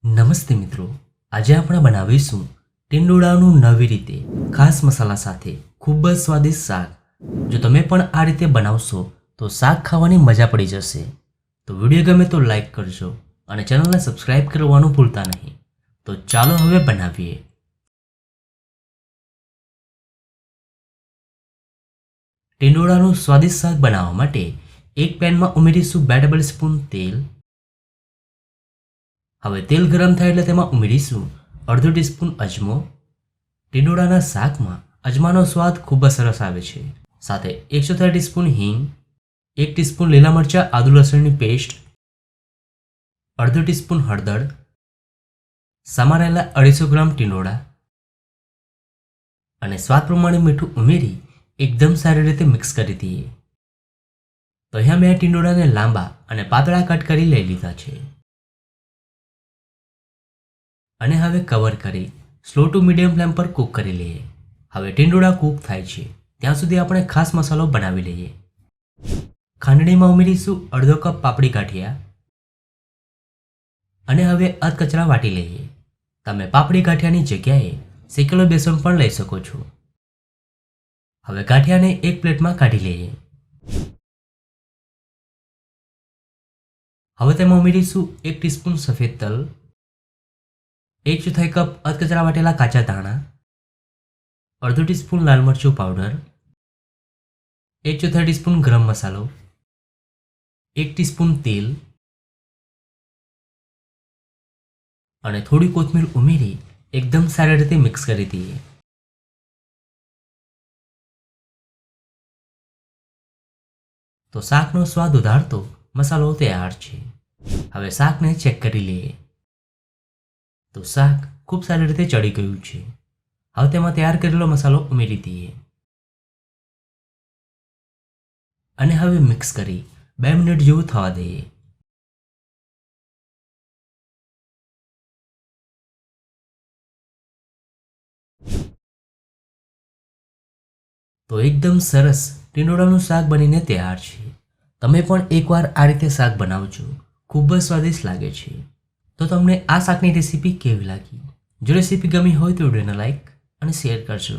નમસ્તે મિત્રો, આજે આપણે બનાવીશું ટીંડોળાનું નવી રીતે ખાસ મસાલા સાથે ખૂબ જ સ્વાદિષ્ટ શાક. જો તમે પણ આ રીતે બનાવશો તો શાક ખાવાની મજા પડી જશે. તો વિડીયો ગમે તો લાઈક કરજો અને ચેનલને સબસ્ક્રાઇબ કરવાનું ભૂલતા નહીં. તો ચાલો હવે બનાવીએ. ટીંડોળાનું સ્વાદિષ્ટ શાક બનાવવા માટે એક પેનમાં ઉમેરીશું 2 ટેબલસ્પૂન તેલ. હવે તેલ ગરમ થાય એટલે તેમાં ઉમેરીશું અડધો ટીસ્પૂન અજમો. ટીંડોળાના શાકમાં અજમાનો સ્વાદ ખૂબ જ સરસ આવે છે. સાથે 1/4 ટીસ્પૂન હિંગ, 1 ટીસ્પૂન લીલા મરચાં આદુ લસણની પેસ્ટ, અડધો ટીસ્પૂન હળદર, સમારેલા 250 ગ્રામ ટીંડોળા અને સ્વાદ પ્રમાણે મીઠું ઉમેરી એકદમ સારી રીતે મિક્સ કરી દઈએ. તો અહીંયા મેં ટીંડોળાને લાંબા અને પાતળા કટ કરી લઈ લીધા છે અને હવે કવર કરી સ્લો ટુ મીડિયમ ફ્લેમ પર કૂક કરી લઈએ. હવે ટીંડોળા કૂક થાય છે ત્યાં સુધી આપણે ખાસ મસાલો બનાવી લઈએ. ખાંડણીમાં ઉમેરીશું અડધો કપ પાપડી ગાંઠિયા અને હવે અધકચરા વાટી લઈએ. તમે પાપડી ગાંઠિયાની જગ્યાએ શેકેલો બેસન પણ લઈ શકો છો. હવે ગાંઠિયાને એક પ્લેટમાં કાઢી લઈએ. હવે તેમાં ઉમેરીશું 1 ટીસ્પૂન સફેદ તલ, 1/4 કપ અધકચરા વાટેલા કાચા ધાણા, અડધો ટીસ્પૂન લાલ મરચું પાવડર, 1/4 ટીસ્પૂન ગરમ મસાલો, 1 ટીસ્પૂન તેલ અને થોડી કોથમીર ઉમેરી એકદમ સારી રીતે મિક્સ કરી દઈએ. તો શાકનો સ્વાદ વધારતો મસાલો તૈયાર છે. હવે શાકને ચેક કરી લઈએ. તો શાક ખૂબ સારી રીતે ચડી ગયું છે. હવે તેમાં તૈયાર કરેલો મસાલો ઉમેરી દઈએ અને હવે મિક્સ કરી 2 મિનિટ જેવું થવા દઈએ. તો એકદમ સરસ ટીંડોળાનું શાક બનીને તૈયાર છે. તમે પણ એકવાર આ રીતે શાક બનાવજો, ખૂબ જ સ્વાદિષ્ટ લાગે છે. તો તમને આ શાકની રેસીપી કેવી લાગી? જો રેસીપી ગમી હોય તો વિડીયોને લાઈક અને શેર કરજો.